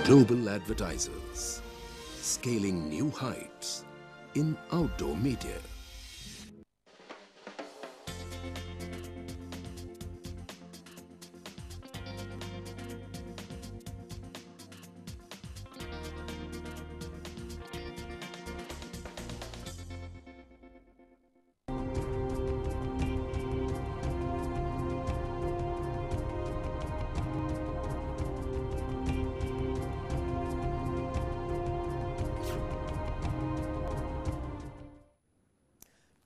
Global advertisers scaling new heights in outdoor media.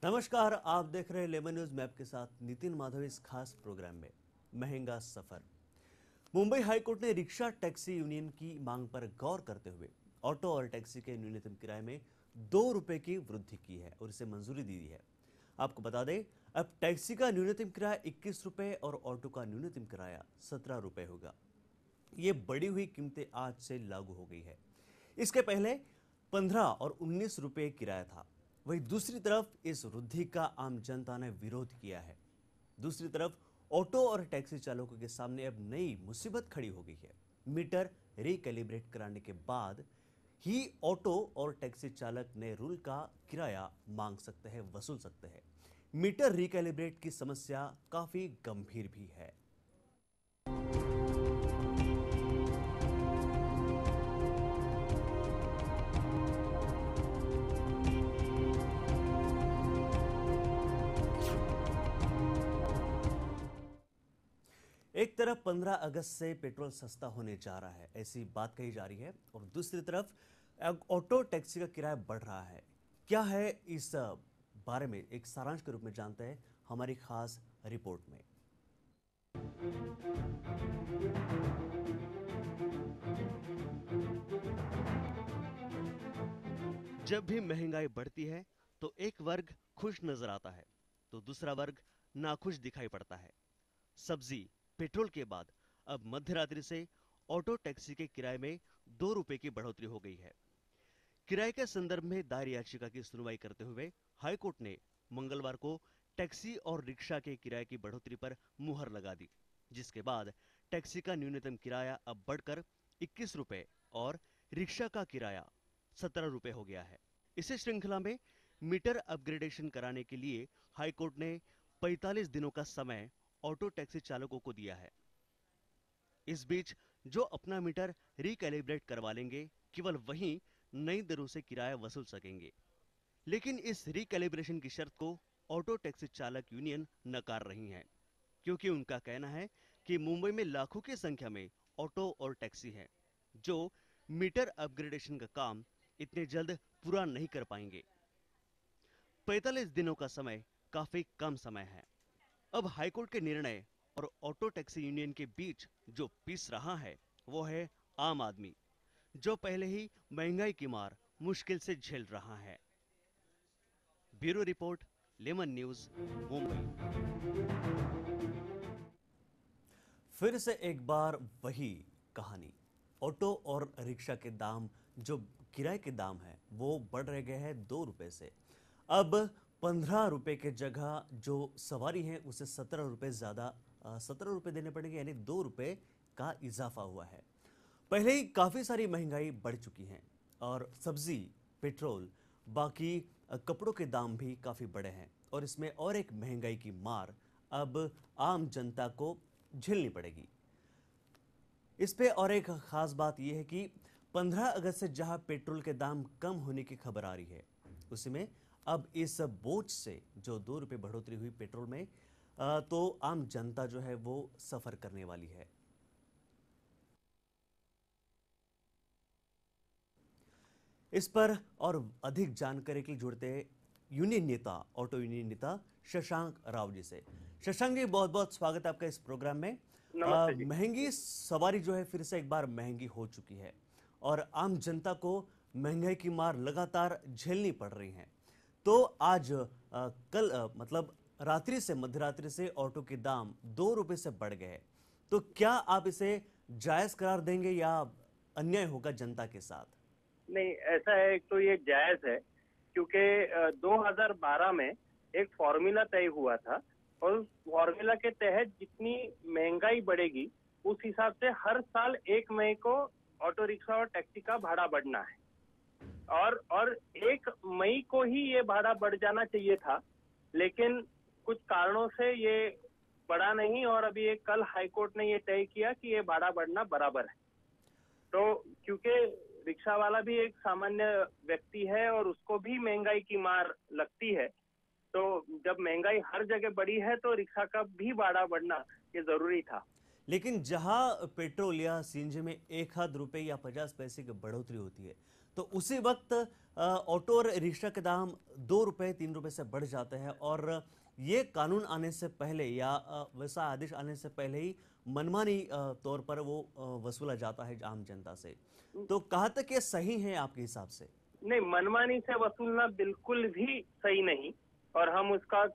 नमस्कार, आप देख रहे हैं लेमन न्यूज में आपके साथ नितिन माधव। इस खास प्रोग्राम में महंगा सफर। मुंबई हाईकोर्ट ने रिक्शा टैक्सी यूनियन की मांग पर गौर करते हुए ऑटो और टैक्सी के न्यूनतम किराए में 2 रुपए की वृद्धि की है और इसे मंजूरी दी है। आपको बता दें, अब टैक्सी का न्यूनतम किराया 21 रुपए और ऑटो का न्यूनतम किराया 17 रुपए होगा। ये बढ़ी हुई कीमतें आज से लागू हो गई है। इसके पहले 15 और 19 रुपए किराया था। वहीं दूसरी तरफ इस वृद्धि का आम जनता ने विरोध किया है। दूसरी तरफ ऑटो और टैक्सी चालकों के सामने अब नई मुसीबत खड़ी हो गई है। मीटर रिकैलिब्रेट कराने के बाद ही ऑटो और टैक्सी चालक नए रूल का किराया मांग सकते हैं, वसूल सकते हैं। मीटर रिकैलिब्रेट की समस्या काफी गंभीर भी है। एक तरफ 15 अगस्त से पेट्रोल सस्ता होने जा रहा है, ऐसी बात कही जा रही है, और दूसरी तरफ ऑटो टैक्सी का किराया बढ़ रहा है। क्या है इस बारे में एक सारांश के रूप में जानते हैं हमारी खास रिपोर्ट में। जब भी महंगाई बढ़ती है तो एक वर्ग खुश नजर आता है तो दूसरा वर्ग नाखुश दिखाई पड़ता है। सब्जी, पेट्रोल के बाद अब मध्य रात्रि से ऑटो टैक्सी के किराए में 2 रुपए की बढ़ोतरी हो गई है। किराए के संदर्भ में दायर याचिका की सुनवाई करते हुए हाईकोर्ट ने मंगलवार को टैक्सी और रिक्शा के किराए की बढ़ोतरी पर मुहर लगा दी, जिसके बाद टैक्सी का न्यूनतम किराया अब बढ़कर 21 रुपए और रिक्शा का किराया 17 रुपए हो गया है। इसी श्रृंखला में मीटर अपग्रेडेशन कराने के लिए हाईकोर्ट ने 45 दिनों का समय ऑटो टैक्सी चालकों को दिया है। इस बीच जो अपना मीटर रिकैलिब्रेट करवा लेंगे, केवल वही नई दरों से किराया वसूल सकेंगे। लेकिन इस रिकैलिब्रेशन की शर्त को ऑटो टैक्सी चालक यूनियन नकार रही है, क्योंकि उनका कहना है कि मुंबई में लाखों की संख्या में ऑटो और टैक्सी है जो मीटर अपग्रेडेशन का काम इतने जल्द पूरा नहीं कर पाएंगे। 45 दिनों का समय काफी कम समय है। अब हाईकोर्ट के निर्णय और ऑटो टैक्सी यूनियन के बीच जो पीस रहा है वो है आम आदमी, जो पहले ही महंगाई की मार मुश्किल से झेल रहा है। Bureau report, lemon news, Mumbai. फिर से एक बार वही कहानी। ऑटो और रिक्शा के दाम, जो किराए के दाम है, वो बढ़ रहे गए हैं 2 रुपए से। अब 15 रुपए के जगह जो सवारी है उसे 17 रुपए ज्यादा 17 रुपए देने पड़ेंगे, यानी 2 रुपए का इजाफा हुआ है। पहले ही काफी सारी महंगाई बढ़ चुकी है और सब्जी, पेट्रोल, बाकी कपड़ों के दाम भी काफी बढ़े हैं, और इसमें और एक महंगाई की मार अब आम जनता को झेलनी पड़ेगी। इस पे और एक खास बात यह है कि 15 अगस्त से जहां पेट्रोल के दाम कम होने की खबर आ रही है, उसी में अब इस बोझ से जो 2 रुपए बढ़ोतरी हुई पेट्रोल में, तो आम जनता जो है वो सफर करने वाली है। इस पर और अधिक जानकारी के लिए जुड़ते हैं यूनियन नेता, ऑटो यूनियन नेता शशांक राव जी से। शशांक जी, बहुत बहुत स्वागत है आपका इस प्रोग्राम में। महंगी सवारी जो है फिर से एक बार महंगी हो चुकी है और आम जनता को महंगाई की मार लगातार झेलनी पड़ रही है। तो आज कल मतलब रात्रि से, मध्यरात्रि से ऑटो के दाम 2 रुपए से बढ़ गए हैं। तो क्या आप इसे जायज करार देंगे या अन्याय होगा जनता के साथ? नहीं, ऐसा है, एक तो ये जायज है क्योंकि 2012 में एक फॉर्मूला तय हुआ था और उस फॉर्मूला के तहत जितनी महंगाई बढ़ेगी उस हिसाब से हर साल 1 मई को ऑटो रिक्शा और टैक्सी का भाड़ा बढ़ना है, और 1 मई को ही ये भाड़ा बढ़ जाना चाहिए था, लेकिन कुछ कारणों से ये बढ़ा नहीं, और अभी ये कल हाईकोर्ट ने ये तय किया कि ये भाड़ा बढ़ना बराबर है। तो क्योंकि रिक्शा वाला भी एक सामान्य व्यक्ति है और उसको भी महंगाई की मार लगती है, तो जब महंगाई हर जगह बढ़ी है तो रिक्शा का भी भाड़ा बढ़ना ये जरूरी था। लेकिन जहां पेट्रोल या सीएनजी में 1 आध रुपए या 50 पैसे की बढ़ोतरी होती है, तो उसी वक्त ऑटो और रिक्शा के दाम 2 रुपए 3 रुपए से बढ़ जाते हैं। और ये कानून आने से पहले या वैसा आदेश आने से पहले ही मनमानी तौर पर वो वसूला जाता है आम जनता से। तो कहाँ तक ये सही है आपके हिसाब से? नहीं, मनमानी से वसूलना बिल्कुल भी सही नहीं, और हम उसका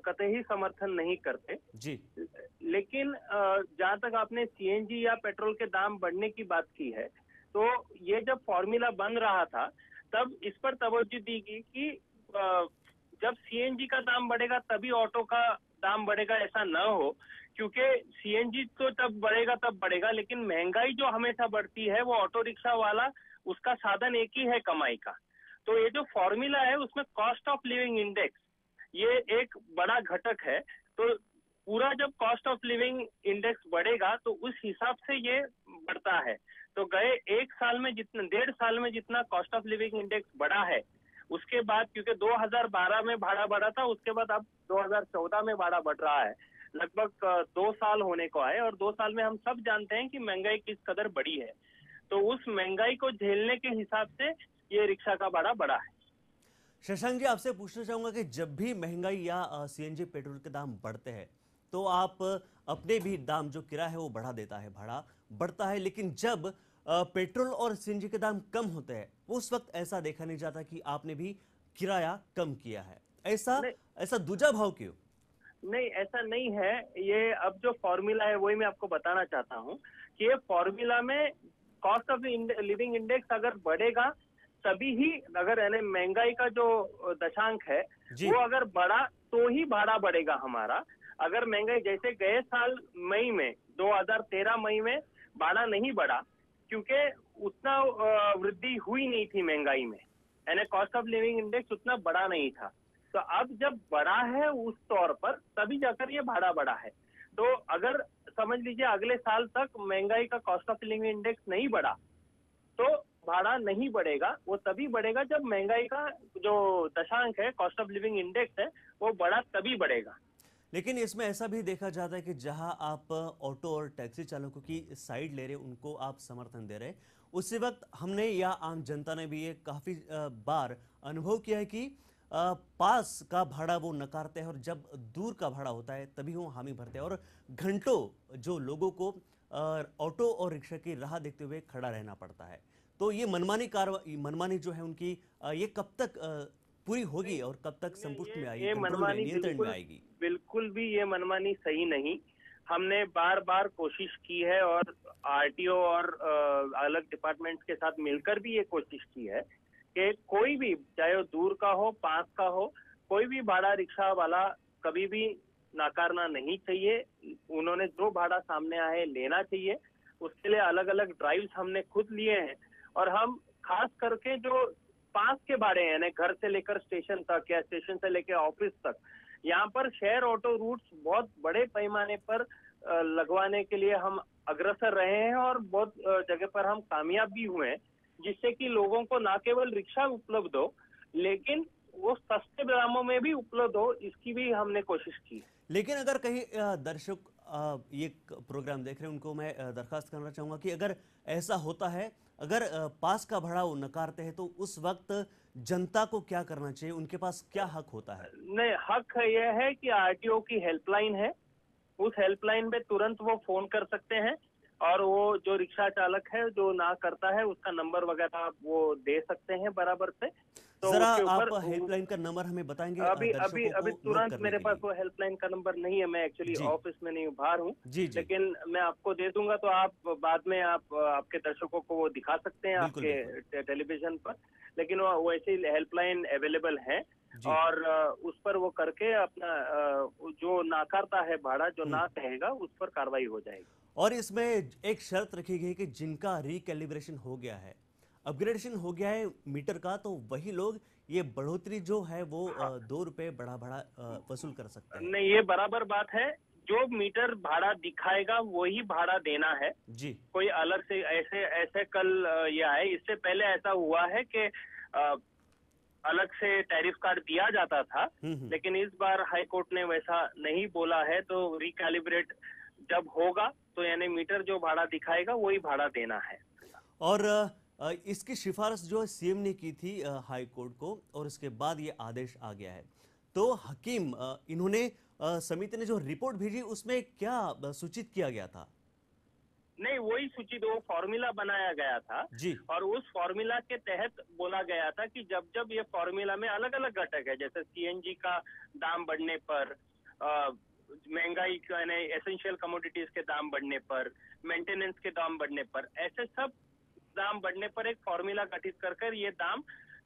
कतई समर्थन नहीं करते जी। लेकिन जहाँ तक आपने सीएनजी या पेट्रोल के दाम बढ़ने की बात की है, तो ये जब फॉर्मूला बन रहा था तब इस पर तवज्जो दी गई कि जब सीएनजी का दाम बढ़ेगा तभी ऑटो का दाम बढ़ेगा, ऐसा न हो, क्योंकि सीएनजी तो तब बढ़ेगा, लेकिन महंगाई जो हमेशा बढ़ती है वो ऑटो रिक्शा वाला, उसका साधन एक ही है कमाई का। तो ये जो फॉर्मूला है उसमें कॉस्ट ऑफ लिविंग इंडेक्स ये एक बड़ा घटक है। तो पूरा जब कॉस्ट ऑफ लिविंग इंडेक्स बढ़ेगा तो उस हिसाब से ये बढ़ता है। तो गए 1.5 साल में जितना कॉस्ट ऑफ लिविंग इंडेक्स बढ़ा है, उसके बाद क्योंकि 2012 में भाड़ा बढ़ा था, उसके बाद अब 2014 में भाड़ा बढ़ रहा है, लगभग 2 साल होने को आए, और 2 साल में हम सब जानते हैं कि महंगाई किस कदर बढ़ी है। तो उस महंगाई को झेलने के हिसाब से ये रिक्शा का भाड़ा बढ़ा है। शशांक जी, आपसे पूछना चाहूंगा कि जब भी महंगाई या सीएनजी पेट्रोल के दाम बढ़ते हैं तो आप अपने भी दाम जो किराया है वो बढ़ा देता है, भाड़ा बढ़ता है। लेकिन जब पेट्रोल और सीएनजी के दाम कम होते हैं उस वक्त ऐसा देखा नहीं जाता कि आपने भी किराया कम किया है। ऐसा दूजा भाव क्यों? नहीं, ऐसा नहीं है। ये अब जो फॉर्मूला है वही मैं आपको बताना चाहता हूँ कि ये फॉर्मूला में कॉस्ट ऑफ लिविंग इंडेक्स अगर बढ़ेगा तभी ही, अगर यानी महंगाई का जो दशांक है वो अगर बढ़ा तो ही भाड़ा बढ़ेगा हमारा। अगर महंगाई जैसे गए साल मई में 2013 मई में भाड़ा नहीं बढ़ा क्योंकि उतना वृद्धि हुई नहीं थी महंगाई में, यानी कॉस्ट ऑफ लिविंग इंडेक्स उतना बढ़ा नहीं था। तो अब जब बढ़ा है उस तौर पर तभी जाकर ये भाड़ा बढ़ा है। तो अगर समझ लीजिए अगले साल तक महंगाई का कॉस्ट ऑफ लिविंग इंडेक्स नहीं बढ़ा तो भाड़ा नहीं बढ़ेगा, वो तभी बढ़ेगा जब महंगाई का जो दशांक है, कॉस्ट ऑफ लिविंग इंडेक्स है, वो बढ़ा तभी बढ़ेगा। लेकिन इसमें ऐसा भी देखा जाता है कि जहां आप ऑटो और टैक्सी चालकों की साइड ले रहे, उनको आप समर्थन दे रहे, उसी वक्त हमने या आम जनता ने भी ये काफी बार अनुभव किया है कि पास का भाड़ा वो नकारते हैं और जब दूर का भाड़ा होता है तभी वो हामी भरते हैं, और घंटों जो लोगों को ऑटो और रिक्शा की राह देखते हुए खड़ा रहना पड़ता है। तो ये मनमानी जो है उनकी, ये कब तक पूरी होगी और कब तक संपुष्टि में आएगी, कंट्रोल में, नियंत्रण में आएगी? बिल्कुल भी ये मनमानी सही नहीं। हमने बार बार कोशिश की है और आरटीओ और अलग डिपार्टमेंट्स के साथ मिलकर भी ये कोशिश की है कि कोई भी, चाहे वो दूर का हो पास का हो, कोई भी भाड़ा रिक्शा वाला कभी भी नाकारना नहीं चाहिए। उन्होंने जो भाड़ा सामने आए लेना चाहिए। उसके लिए अलग अलग ड्राइव्स हमने खुद लिए हैं, और हम खास करके जो पास के भाड़े हैं, यानी घर से लेकर स्टेशन तक या स्टेशन से लेकर ऑफिस तक, यहाँ पर शेयर ऑटो रूट्स बहुत बड़े पैमाने पर लगवाने के लिए हम अग्रसर रहे हैं और बहुत जगह पर हम कामयाब भी हुए हैं, जिससे कि लोगों को न केवल रिक्शा उपलब्ध हो लेकिन वो सस्ते दामों में भी उपलब्ध हो, इसकी भी हमने कोशिश की। लेकिन अगर कहीं दर्शक ये प्रोग्राम देख रहे हैं, उनको मैं दरखास्त करना चाहूंगा कि अगर ऐसा होता है, अगर पास का भाड़ा वो नकारते हैं, तो उस वक्त जनता को क्या करना चाहिए, उनके पास क्या हक होता है? नहीं, हक यह है कि आरटीओ की हेल्पलाइन है, उस हेल्पलाइन पे तुरंत वो फोन कर सकते हैं, और वो जो रिक्शा चालक है जो ना करता है उसका नंबर वगैरह वो दे सकते हैं बराबर से। तो जरा आप हेल्पलाइन का नंबर हमें बताएंगे? अभी तुरंत मेरे पास वो हेल्पलाइन का नंबर नहीं है, मैं एक्चुअली ऑफिस में नहीं हूँ, बाहर हूँ, लेकिन मैं आपको दे दूंगा, तो आप बाद में आपके दर्शकों को वो दिखा सकते हैं आपके टेलीविजन पर। लेकिन वो वैसे हेल्पलाइन अवेलेबल है, और उस पर वो करके अपना जो नाकारता है भाड़ा, जो ना कहेगा, उस पर कार्रवाई हो जाएगी। और इसमें एक शर्त रखी गई कि जिनका रिकैलिब्रेशन हो गया है, अपग्रेडेशन हो गया है मीटर का, तो वही लोग ये बढ़ोतरी जो है वो हाँ। 2 रुपए बढ़ा बढ़ा वसूल कर सकते हैं। नहीं, ये बराबर बात है। जो मीटर भाड़ा दिखाएगा वही भाड़ा देना है। जी। कोई अलग से ऐसे ऐसे कल ये आए, इससे पहले ऐसा हुआ है कि अलग से टैरिफ कार्ड दिया जाता था, लेकिन इस बार हाई कोर्ट ने वैसा नहीं बोला है। तो रिकैलिब्रेट जब होगा तो यानी मीटर जो भाड़ा दिखाएगा वही भाड़ा देना है। और इसकी सिफारिश जो सीएम ने की थी हाई कोर्ट को, और उसके बाद ये आदेश आ गया है। तो हकीम इन्होंने समिति ने जो रिपोर्ट भेजी उसमें क्या सूचित किया गया था? नहीं, वही सूचित, वो फॉर्मूला बनाया गया था जी। और उस फॉर्मूला के तहत बोला गया था कि जब जब ये फॉर्मूला में अलग अलग घटक है, जैसे सीएनजी का दाम बढ़ने पर, महंगाई यानी एसेंशियल कमोडिटीज के दाम बढ़ने पर, मेंटेनेंस के दाम बढ़ने पर, ऐसे सब दाम बढ़ने पर एक फॉर्मूला गठित कर ये दाम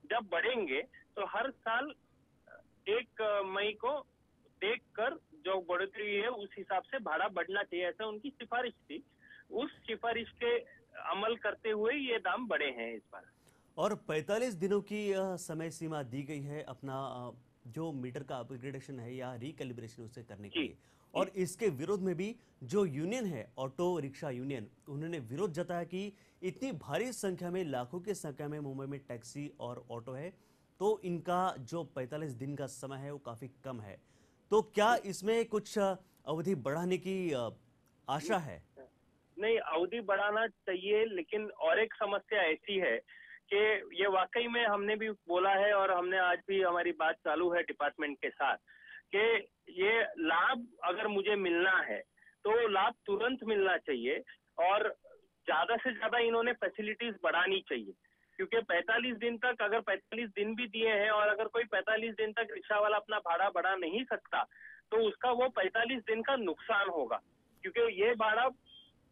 जब बढ़ेंगे तो हर साल 1 मई को देखकर जो बढ़ोतरी है उस हिसाब से भाड़ा बढ़ना चाहिए, ऐसा उनकी सिफारिश थी। उस सिफारिश के अमल करते हुए ये दाम बढ़े हैं इस बार। और 45 दिनों की समय सीमा दी गई है अपना जो मीटर का अपग्रेडेशन है या रिकैलिब्रेशन उसे करने के लिए। और इसके विरोध में भी जो यूनियन है, ऑटो रिक्शा यूनियन, उन्होंने विरोध जताया कि इतनी भारी संख्या में, लाखों की संख्या में मुंबई में टैक्सी और ऑटो है, तो इनका जो 45 दिन का समय है वो काफी कम है। तो क्या इसमें कुछ अवधि बढ़ाने की आशा है? नहीं, अवधि बढ़ाना चाहिए, लेकिन और एक समस्या ऐसी है कि ये वाकई में हमने भी बोला है और हमने आज भी हमारी बात चालू है डिपार्टमेंट के साथ कि ये लाभ अगर मुझे मिलना है तो लाभ तुरंत मिलना चाहिए और ज्यादा से ज्यादा इन्होंने फैसिलिटीज बढ़ानी चाहिए। क्योंकि 45 दिन तक, अगर 45 दिन भी दिए हैं और अगर कोई 45 दिन तक रिक्शा वाला अपना भाड़ा बढ़ा नहीं सकता तो उसका वो 45 दिन का नुकसान होगा। क्योंकि ये भाड़ा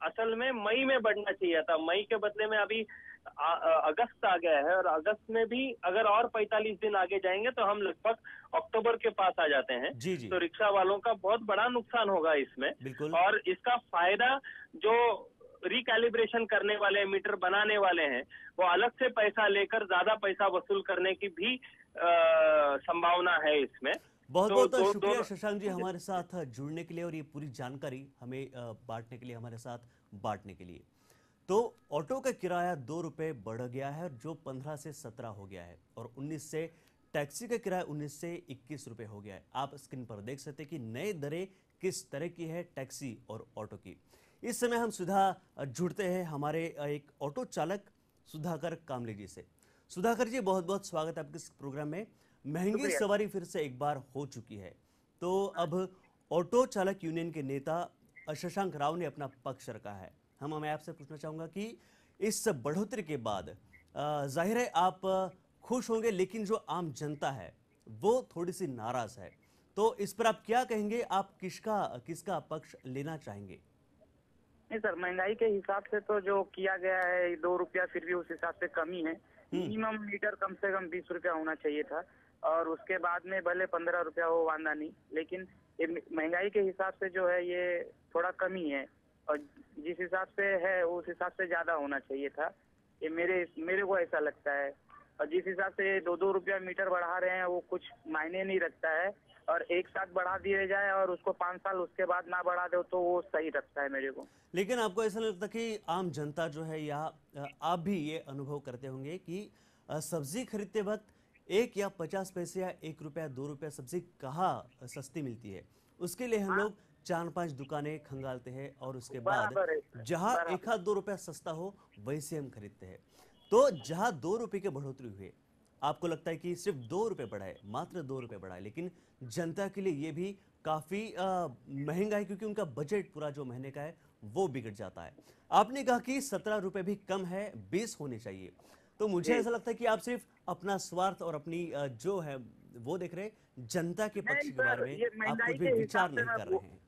असल में मई में बढ़ना चाहिए था, मई के बदले में अभी अगस्त आ गया है और अगस्त में भी अगर और 45 दिन आगे जाएंगे तो हम लगभग अक्टूबर के पास आ जाते हैं। जी जी। तो रिक्शा वालों का बहुत बड़ा नुकसान होगा इसमें। बिल्कुल। और इसका फायदा जो रिकैलिब्रेशन करने वाले, मीटर बनाने वाले हैं, वो अलग से पैसा लेकर ज्यादा पैसा वसूल करने की भी संभावना है इसमें। बहुत बहुत शुक्रिया शशांक जी हमारे साथ जुड़ने के लिए और ये पूरी जानकारी हमें बांटने के लिए, हमारे साथ बांटने के लिए। तो ऑटो का किराया 2 रुपए बढ़ गया है, जो 15 से 17 हो गया है, और 19 से टैक्सी का किराया 19 से 21 रुपए हो गया है। आप स्क्रीन पर देख सकते हैं कि नए दरें किस तरह की है टैक्सी और ऑटो की। इस समय हम सीधा जुड़ते हैं हमारे एक ऑटो चालक सुधाकर कामले जी से। सुधाकर जी, बहुत बहुत स्वागत है आपके इस प्रोग्राम में। महंगी सवारी फिर से एक बार हो चुकी है, तो अब ऑटो चालक यूनियन के नेता शशांक राव ने अपना पक्ष रखा है। मैं आपसे पूछना चाहूंगा कि इस बढ़ोतरी के बाद जाहिर है आप खुश होंगे, लेकिन जो आम जनता है वो थोड़ी सी नाराज है, तो इस पर आप क्या कहेंगे? आप किसका पक्ष लेना चाहेंगे? नहीं सर, महंगाई के हिसाब से तो जो किया गया है 2 रुपया फिर भी उस हिसाब से कमी है। मिनिमम मीटर कम से कम 20 रुपया होना चाहिए था और उसके बाद में भले 15 रुपया हो, वांदा नहीं, लेकिन ये महंगाई के हिसाब से जो है ये थोड़ा कमी है और जिस हिसाब से है उस हिसाब से ज्यादा होना चाहिए था। ये मेरे को ऐसा लगता है। और जिस हिसाब से 2-2 रुपया मीटर बढ़ा रहे हैं वो कुछ मायने नहीं रखता है, और एक साथ बढ़ा दिए जाए और उसको 5 साल उसके बाद ना बढ़ा दो तो वो सही लगता है मेरे को। लेकिन आपको ऐसा लगता कि आम जनता जो है, या आप भी ये अनुभव करते होंगे कि सब्जी खरीदते वक्त 1 या 50 पैसे या 1 रुपया 2 रुपया सब्जी कहाँ सस्ती मिलती है, उसके लिए हम लोग 4-5 दुकानें खंगालते हैं और उसके बाद जहाँ 1-2 रुपया सस्ता हो वैसे हम खरीदते हैं। तो जहाँ 2 रुपये की बढ़ोतरी हुई, आपको लगता है कि सिर्फ 2 रुपये बढ़ाए, मात्र 2 रुपये बढ़ाए, लेकिन जनता के लिए ये भी काफी महंगा है, क्योंकि उनका बजट पूरा जो महीने का है वो बिगड़ जाता है। आपने कहा कि 17 रुपये भी कम है, 20 होने चाहिए, तो मुझे ऐसा लगता है कि आप सिर्फ अपना स्वार्थ और अपनी जो है वो देख रहे, जनता के पक्ष के बारे में आप कुछ भी विचार नहीं कर रहे हैं।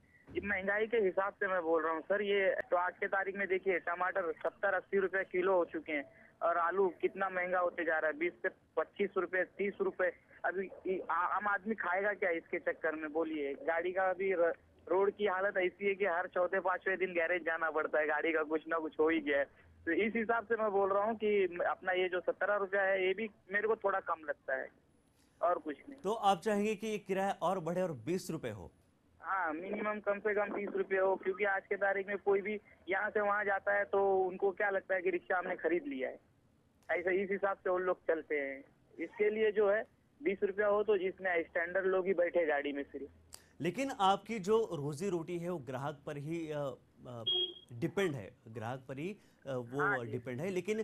महंगाई के हिसाब से मैं बोल रहा हूँ सर। ये तो आज के तारीख में देखिए टमाटर 70-80 रुपए किलो हो चुके हैं और आलू कितना महंगा होते जा रहा है, 20 से 25 रुपए, 30 रुपए। अभी आम आदमी खाएगा क्या इसके चक्कर में, बोलिए? गाड़ी का भी रोड की हालत ऐसी है कि हर चौथे पांचवें दिन गैरेज जाना पड़ता है, गाड़ी का कुछ ना कुछ हो ही गया है। तो इस हिसाब से मैं बोल रहा हूँ कि अपना ये जो 17 रुपया है ये भी मेरे को थोड़ा कम लगता है, और कुछ नहीं। तो आप चाहेंगे कि ये किराया और बढ़े और 20 रुपए हो? हाँ, मिनिमम कम से कम 30 रुपये हो, क्योंकि आज के तारीख में कोई भी यहाँ से वहाँ जाता है तो उनको क्या लगता है कि रिक्शा हमने खरीद लिया है, ऐसे इस हिसाब से वो लोग चलते हैं। इसके लिए जो है 20 रुपया हो तो जिसमें स्टैंडर्ड लोग ही बैठे गाड़ी में सिर्फ। लेकिन आपकी जो रोजी रोटी है वो ग्राहक पर ही डिपेंड है, ग्राहक पर ही वो डिपेंड है। लेकिन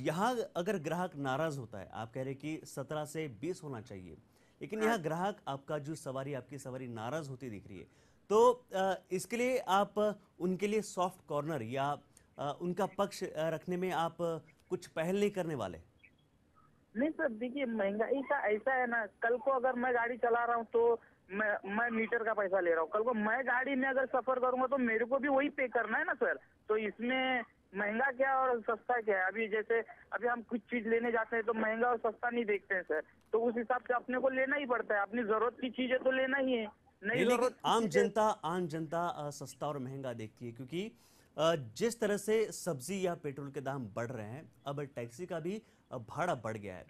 यहाँ अगर ग्राहक नाराज होता है, आप कह रहे हैं कि 17 से 20 होना चाहिए, लेकिन यहाँ ग्राहक आपका जो सवारी, आपकी सवारी नाराज होती दिख रही है, तो इसके लिए आप उनके लिए सॉफ्ट कॉर्नर या उनका पक्ष रखने में आप कुछ पहल नहीं करने वाले? नहीं सर, देखिए महंगाई का ऐसा है ना, कल को अगर मैं गाड़ी चला रहा हूँ तो मैं मीटर का पैसा ले रहा हूँ, कल को मैं गाड़ी में अगर सफर करूंगा तो मेरे को भी वही पे करना है ना सर। तो इसमें महंगा क्या और सस्ता क्या है? अभी जैसे अभी हम कुछ चीज लेने जाते हैं तो महंगा और सस्ता नहीं देखते हैं सर, तो उस हिसाब से अपने को लेना ही पड़ता है, अपनी जरूरत की चीजें तो लेना ही है। नहीं, लेकिन आम जनता सस्ता और महंगा देखती है, क्योंकि जिस तरह से सब्जी या पेट्रोल के दाम बढ़ रहे हैं, अब टैक्सी का भी भाड़ा बढ़ गया है।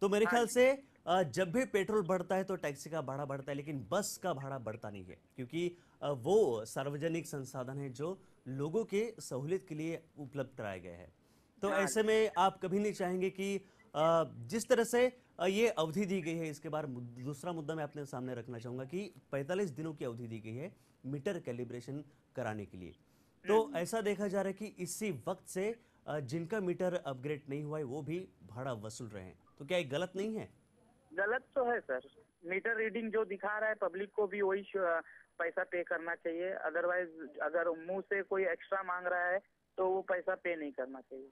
तो मेरे ख्याल से जब भी पेट्रोल बढ़ता है तो टैक्सी का भाड़ा बढ़ता है, लेकिन बस का भाड़ा बढ़ता नहीं है, क्योंकि वो सार्वजनिक संसाधन है जो लोगों के सहूलियत के लिए उपलब्ध कराए गए हैं। तो ऐसे में आप कभी नहीं चाहेंगे कि जिस तरह से ये अवधि दी गई है, इसके बाद दूसरा मुद्दा मैं अपने सामने रखना चाहूंगा कि 45 दिनों की अवधि दी गई है मीटर कैलिब्रेशन कराने के लिए। तो ऐसा देखा जा रहा है कि इसी वक्त से जिनका मीटर अपग्रेड नहीं हुआ है वो भी भाड़ा वसूल रहे हैं, तो क्या ये गलत नहीं है? गलत तो है सर, मीटर रीडिंग जो दिखा रहा है पब्लिक को भी वही पैसा पे करना चाहिए। अदरवाइज अगर मुंह से कोई एक्स्ट्रा मांग रहा है तो वो पैसा पे नहीं करना चाहिए।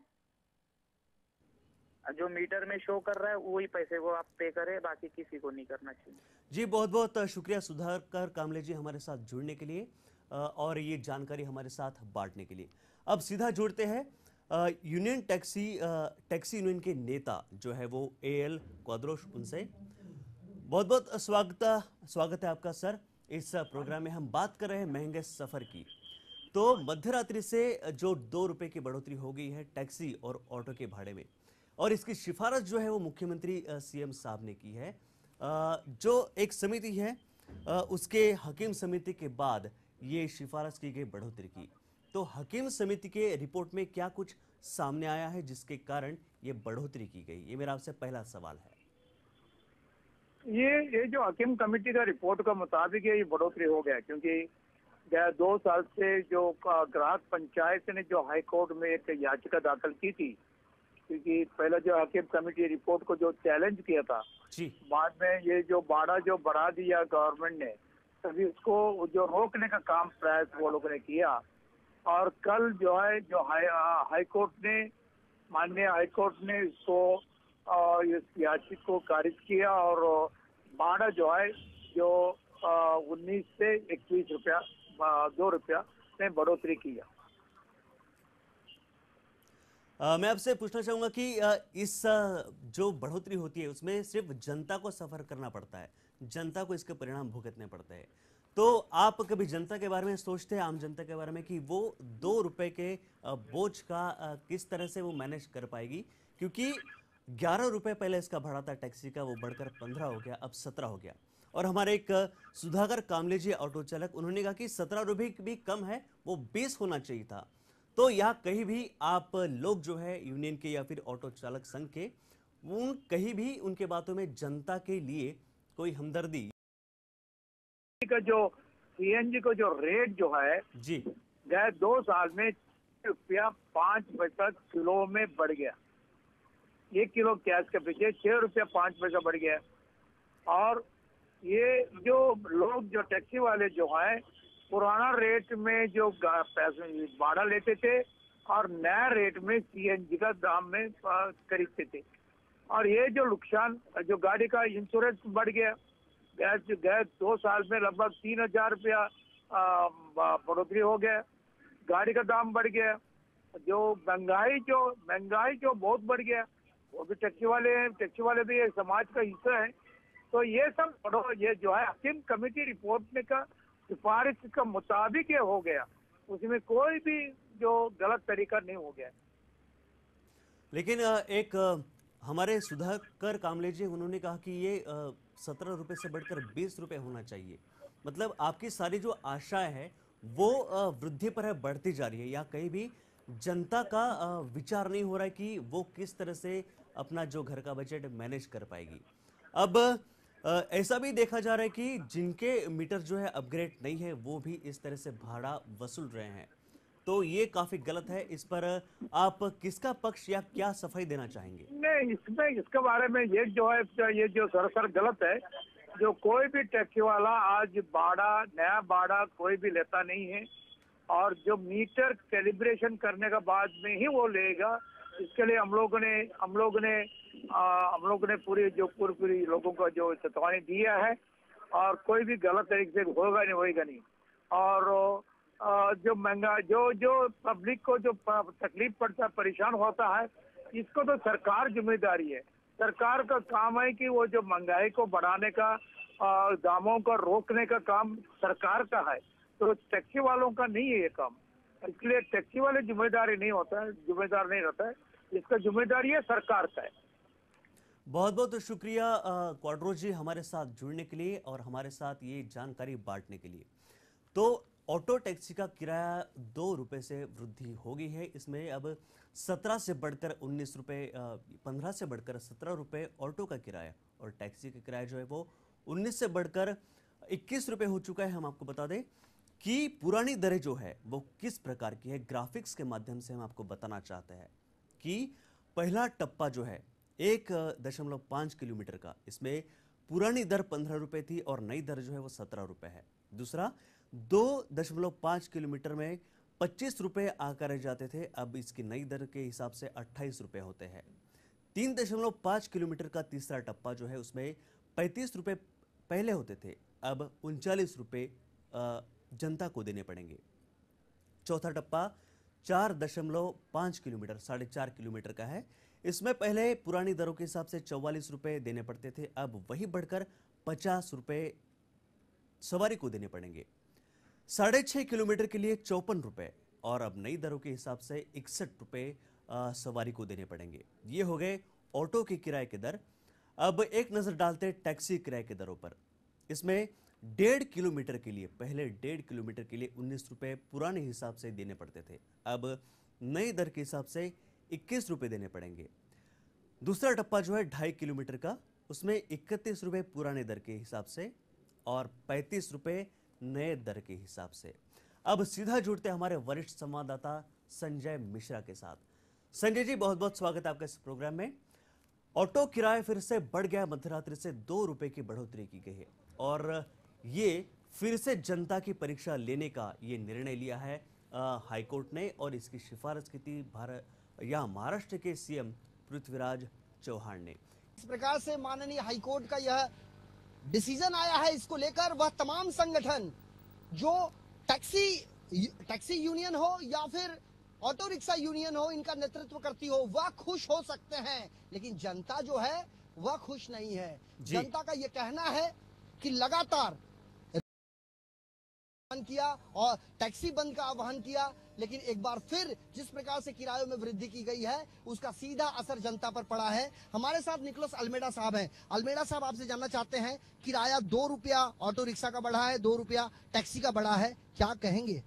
जो मीटर में शो कर रहा है वही पैसे को आप पे करें, बाकी किसी को नहीं करना चाहिए। जी, बहुत बहुत शुक्रिया सुधाकर कामले जी हमारे साथ जुड़ने के लिए और ये जानकारी हमारे साथ बांटने के लिए। अब सीधा जुड़ते हैं यूनियन टैक्सी यूनियन के नेता जो है वो AL क्वाद्रोस, उनसे। बहुत बहुत स्वागत है आपका सर। इस प्रोग्राम में हम बात कर रहे हैं महंगे सफर की। तो मध्यरात्रि से जो 2 रुपए की बढ़ोतरी हो गई है टैक्सी और ऑटो के भाड़े में, और इसकी सिफारिश जो है वो मुख्यमंत्री CM साहब ने की है। जो एक समिति है उसके हकीम समिति के बाद ये सिफारिश की गई बढ़ोतरी की। तो हकीम समिति के रिपोर्ट में क्या कुछ सामने आया है जिसके कारण ये बढ़ोतरी की गई? ये मेरा आपसे पहला सवाल है। ये जो हकीम कमेटी का रिपोर्ट का मुताबिक ये बढ़ोतरी हो गया, क्योंकि 2 साल से जो ग्राहक पंचायत ने जो हाई कोर्ट में एक याचिका दाखिल की थी, क्योंकि पहले जो हकीम कमेटी रिपोर्ट को जो चैलेंज किया था, बाद में ये जो भाड़ा जो बढ़ा दिया गवर्नमेंट ने, तभी उसको जो रोकने का काम प्रयास वो लोगों ने किया। और कल जो है जो हाई कोर्ट ने, माननीय हाई कोर्ट ने इसको इस याचिका को खारिज किया और भाड़ा जो है जो 19 से 21 रुपया 2 रुपया में बढ़ोतरी किया। मैं आपसे पूछना चाहूंगा कि इस जो बढ़ोतरी होती है उसमें सिर्फ जनता को सफर करना पड़ता है, जनता को इसके परिणाम भुगतने पड़ते हैं। तो आप कभी जनता के बारे में सोचते हैं, आम जनता के बारे में, कि वो 2 रुपए के बोझ का किस तरह से वो मैनेज कर पाएगी? क्योंकि 11 रुपए पहले इसका भाड़ा था टैक्सी का, वो बढ़कर 15 हो गया, अब 17 हो गया। और हमारे एक सुधाकर कामले जी ऑटो चालक, उन्होंने कहा कि 17 रुपए भी कम है, वो 20 होना चाहिए था। तो यहाँ कहीं भी आप लोग जो है यूनियन के या फिर ऑटो चालक संघ के, उन कहीं भी उनके बातों में जनता के लिए कोई हमदर्दी का जो CNG को जो रेट जो है जी गए 2 साल में ₹6.05 किलो में बढ़ गया। 1 किलो गैस के पीछे ₹6.05 बढ़ गया। और ये जो लोग जो टैक्सी वाले जो है पुराना रेट में जो भाड़ा लेते थे और नया रेट में CNG का दाम में खरीदते थे। और ये जो नुकसान, जो गाड़ी का इंश्योरेंस बढ़ गया, गए 2 साल में लगभग 3000 रुपया बढ़ोतरी हो गया। गाड़ी का दाम बढ़ गया। जो महंगाई जो बहुत बढ़ गया, वो भी टैक्सी वाले भी समाज का हिस्सा है। तो ये सब ये जो है हकीम कमेटी रिपोर्ट में का सिफारिश के मुताबिक ये हो गया, उसमें कोई भी जो गलत तरीका नहीं हो गया। लेकिन हमारे सुधाकर कामले जी उन्होंने कहा कि ये 17 रुपए से बढ़कर 20 रुपए होना चाहिए। मतलब आपकी सारी जो आशाएं है वो वृद्धि पर है, बढ़ती जा रही है, या कहीं भी जनता का विचार नहीं हो रहा है कि वो किस तरह से अपना जो घर का बजट मैनेज कर पाएगी। अब ऐसा भी देखा जा रहा है कि जिनके मीटर जो है अपग्रेड नहीं है वो भी इस तरह से भाड़ा वसूल रहे हैं, तो ये काफी गलत है। इस पर आप किसका पक्ष या क्या सफाई देना चाहेंगे? नहीं, इसमें इसके बारे में ये जो है, ये जो सरासर गलत है। जो कोई भी टैक्सी वाला आज भाड़ा, नया भाड़ा कोई भी लेता नहीं है, और जो मीटर कैलिब्रेशन करने के बाद में ही वो लेगा। इसके लिए हम लोग ने पूरी लोगों को जो चेतावनी दिया है, और कोई भी गलत तरीके से होगा नहीं। और जो महंगा जो पब्लिक को जो तकलीफ पड़ता है, परेशान होता है, इसको तो सरकार जिम्मेदारी है। सरकार का काम है कि वो जो महंगाई को बढ़ाने का, दामों को रोकने का काम सरकार का है, तो टैक्सी वालों का नहीं है ये काम। इसलिए टैक्सी वाले जिम्मेदार नहीं रहता है, इसका जिम्मेदारी है सरकार का है। बहुत बहुत शुक्रिया क्वाड्रो जी हमारे साथ जुड़ने के लिए और हमारे साथ ये जानकारी बांटने के लिए। तो ऑटो टैक्सी का किराया 2 रुपए से वृद्धि हो गई है। इसमें अब 17 से बढ़कर 19 रुपए, 15 से बढ़कर 17 रुपए ऑटो का किराया, और टैक्सी का किराया जो है वो 19 से बढ़कर 21 रुपए हो चुका है। हम आपको बता दें कि पुरानी दरें जो है वो किस प्रकार की है, ग्राफिक्स के माध्यम से हम आपको बताना चाहते हैं कि पहला टप्पा जो है 1.5 किलोमीटर का, इसमें पुरानी दर 15 रुपए थी और नई दर जो है वो 17 रुपए है। दूसरा 2.5 किलोमीटर में 25 रुपए आकर रह जाते थे, अब इसकी नई दर के हिसाब से 28 रुपए होते हैं। 3.5 किलोमीटर का तीसरा टप्पा जो है उसमें 35 रुपए पहले होते थे, अब 39 रुपए जनता को देने पड़ेंगे। चौथा टप्पा 4.5 किलोमीटर, 4.5 किलोमीटर का है। इसमें पहले पुरानी दरों के हिसाब से 44 रुपए देने पड़ते थे, अब वही बढ़कर 50 रुपए सवारी को देने पड़ेंगे। 6.5 किलोमीटर के लिए 54 रुपए, और अब नई दरों के हिसाब से 61 रुपए सवारी को देने पड़ेंगे। ये हो गए ऑटो के किराए के दर। अब एक नजर डालते हैं टैक्सी किराए के दरों पर। इसमें 1.5 किलोमीटर के लिए, पहले 1.5 किलोमीटर के लिए 19 रुपए पुराने हिसाब से देने पड़ते थे, अब नई दर के हिसाब से 21 रुपए देने पड़ेंगे। दूसरा टप्पा जो है 2.5 किलोमीटर का, उसमें 31 रुपए पुराने दर के हिसाब से और 35 रुपए नए दर के हिसाब से। अब सीधा जुड़ते हमारे वरिष्ठ संवाददाता संजय मिश्रा के साथ। संजय जी, बहुत बहुत स्वागत है आपका इस प्रोग्राम में। ऑटो किराया फिर से बढ़ गया, मध्यरात्रि से 2 रुपए की बढ़ोतरी की गई है, और ये फिर से जनता की परीक्षा लेने का ये निर्णय लिया है हाईकोर्ट ने, और इसकी सिफारिश की थी महाराष्ट्र के सीएम पृथ्वीराज चौहान ने। इस प्रकार से माननीय हाईकोर्ट का यह डिसीजन आया है, इसको लेकर वह तमाम संगठन जो टैक्सी यूनियन हो या फिर ऑटो रिक्शा यूनियन हो, इनका नेतृत्व करती हो, वह खुश हो सकते हैं, लेकिन जनता जो है वह खुश नहीं है। जनता का यह कहना है कि लगातार किया और टैक्सी बंद का आह्वान किया, लेकिन एक बार फिर जिस प्रकार से किरायों में वृद्धि की गई है उसका सीधा असर जनता पर पड़ा है। हमारे साथ निकोलस अल्मेडा साहब हैं। अल्मेडा साहब, आपसे जानना चाहते हैं, किराया 2 रुपया ऑटो रिक्शा का बढ़ा है, 2 रुपया टैक्सी का बढ़ा है, क्या कहेंगे?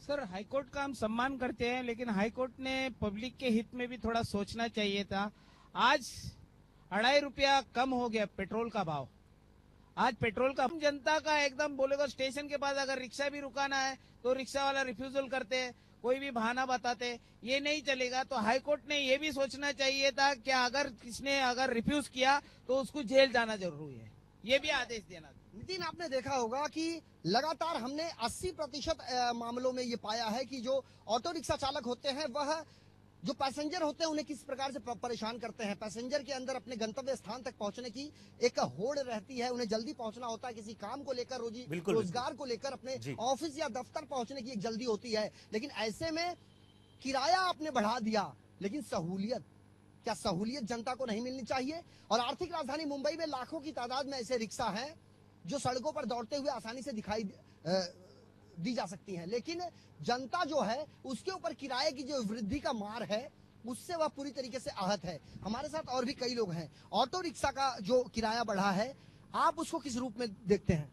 सर, हाईकोर्ट का हम सम्मान करते हैं, लेकिन हाईकोर्ट ने पब्लिक के हित में भी थोड़ा सोचना चाहिए था। आज 2.5 रुपया कम हो गया पेट्रोल का भाव। आज पेट्रोल का जनता का एकदम बोलेगा, स्टेशन के पास अगर रिक्शा भी रुकाना है तो रिक्शा वाला रिफ्यूजल करते हैं, कोई भी बहाना बताते, ये नहीं चलेगा। तो हाईकोर्ट ने ये भी सोचना चाहिए था कि अगर किसने अगर रिफ्यूज किया तो उसको जेल जाना जरूरी है, ये भी आदेश देना। नितिन, आपने देखा होगा कि लगातार हमने 80% मामलों में ये पाया है कि जो ऑटो रिक्शा चालक होते हैं वह जो पैसेंजर होते हैं उन्हें किस प्रकार से परेशान करते हैं। पैसेंजर के अंदर अपने गंतव्य स्थान तक पहुंचने की एक होड़ रहती है, उन्हें जल्दी पहुंचना होता है, किसी काम को लेकर, रोजगार को लेकर, अपने ऑफिस या दफ्तर पहुंचने की एक जल्दी होती है। लेकिन ऐसे में किराया आपने बढ़ा दिया, लेकिन सहूलियत, क्या सहूलियत जनता को नहीं मिलनी चाहिए? और आर्थिक राजधानी मुंबई में लाखों की तादाद में ऐसे रिक्शा हैं जो सड़कों पर दौड़ते हुए आसानी से दिखाई दी जा सकती हैं, लेकिन जनता जो है उसके ऊपर किराए की जो वृद्धि का मार है उससे वह पूरी तरीके से आहत है। हमारे साथ और भी कई लोग हैं। ऑटो रिक्शा का जो किराया बढ़ा है, आप उसको किस रूप में देखते हैं?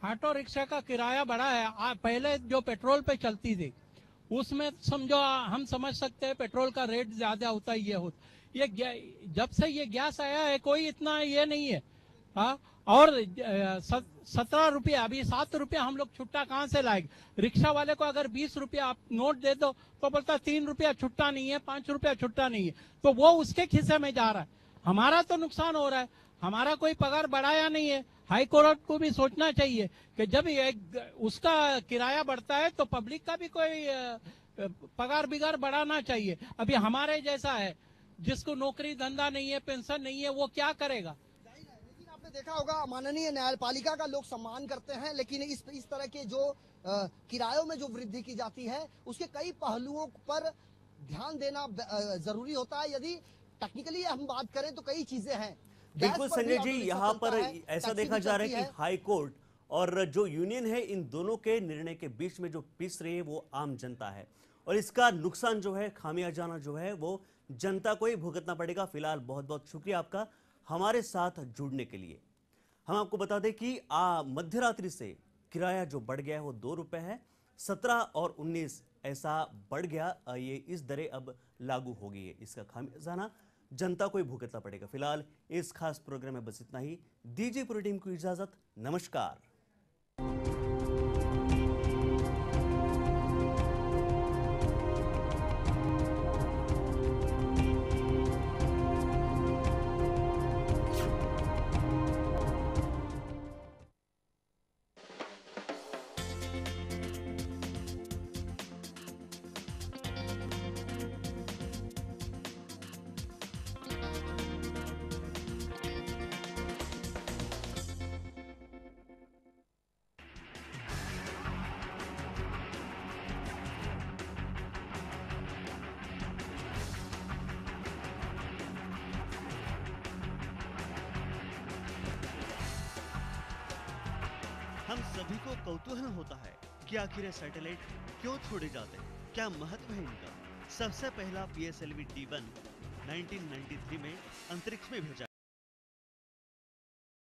ऑटो रिक्शा का किराया बढ़ा है। पहले जो पेट्रोल पे चलती थी उसमें समझो हम समझ सकते हैं पेट्रोल का रेट ज्यादा होता है, ये जब से ये गैस आया है कोई इतना ये नहीं है। हाँ, और 17 रुपया, अभी 7 रुपया हम लोग छुट्टा कहाँ से लाएंगे? रिक्शा वाले को अगर 20 रुपया आप नोट दे दो तो बोलता 3 रुपया छुट्टा नहीं है, 5 रुपया छुट्टा नहीं है, तो वो उसके खिस्से में जा रहा है। हमारा तो नुकसान हो रहा है। हमारा कोई पगार बढ़ाया नहीं है। हाई कोर्ट को भी सोचना चाहिए कि जब उसका किराया बढ़ता है तो पब्लिक का भी कोई पगार बिगार बढ़ाना चाहिए। अभी हमारे जैसा है जिसको नौकरी धंधा नहीं है, पेंशन नहीं है, वो क्या करेगा? लेकिन आपने देखा होगा माननीय न्यायपालिका का लोग सम्मान करते हैं, लेकिन इस तरह के जो किरायों में जो वृद्धि की जाती है उसके कई पहलुओं पर ध्यान देना जरूरी होता है। यदि टेक्निकली हम बात करें तो कई चीजें हैं। बिल्कुल संजय जी, यहाँ पर ऐसा देखा जा रहा है कि हाई कोर्ट और जो यूनियन है इन दोनों के निर्णय के बीच में जो पिस रही है वो आम जनता है, और इसका नुकसान जो है, खामियाजाना जो है वो जनता को ही भुगतना पड़ेगा। फिलहाल बहुत बहुत शुक्रिया आपका हमारे साथ जुड़ने के लिए। हम आपको बता दें कि मध्य रात्रि से किराया जो बढ़ गया है वो 2 रुपए है। 17 और 19 ऐसा बढ़ गया, ये इस दरें अब लागू हो गई है। इसका खामियाजाना जनता को ही भुगतना पड़ेगा। फिलहाल इस खास प्रोग्राम में बस इतना ही। दीजिए पूरी टीम को इजाजत। नमस्कार। हम सभी को कौतूहल होता है कि आखिर सैटेलाइट क्यों छोड़े जाते हैं, क्या महत्व है इनका। सबसे पहला PSLV D1 1993 में अंतरिक्ष में भेजा